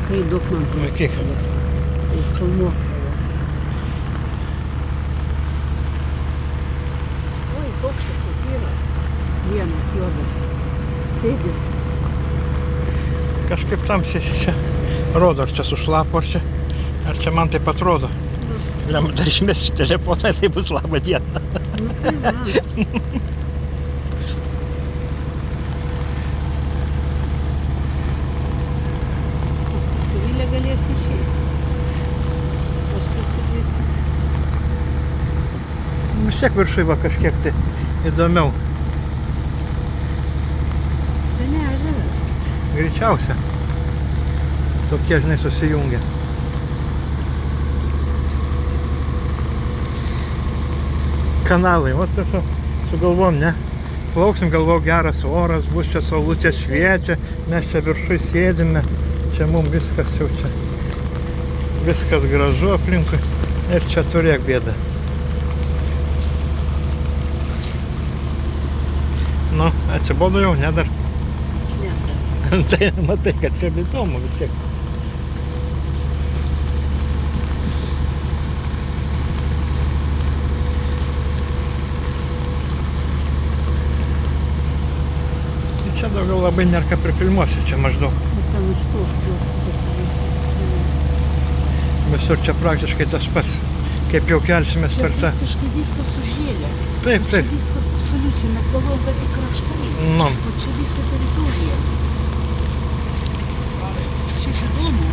Kai daug man. Kiek? Filmuok. Oi, paukštis sutyra. Vienas juodas. Sėdi. Kažkaip tamsiai čia rodo, ar čia sušlapo, ar čia man taip atrodo. Lemba dar išmesti telefoną, tai bus laba diena. Nu tai va. Paskui suvilę galėsi išeiti. Aš pasidėsiu. Vis tiek viršui va kažkiek tai įdomiau. Tai ne ežeras. Greičiausia. Tokie, žinai, susijungia. Kanalai, o su galvom, ne? Plauksim, galvau, geras oras, bus čia saulutė šviečia, mes čia viršui sėdime, čia mums viskas jau čia, viskas gražu aplinkui ir čia turėk bėdą. Nu, atsibodo jau, ne dar? Ne. Tai matai, kad čia įdomu vis tiek. Čia daugiau labai nėra ką prifilmuosi, čia maždaug. Bet ten iš to užpliuosi. Visur čia praktiškai tas pats, kaip jau kelsimės per tą. Čia praktiškai viskas užžėlė. Taip, taip. Čia viskas absoliučiai, mes galvojam, kad tik kraštai. Nu. O čia visa teritorija. Šiaip įdomu.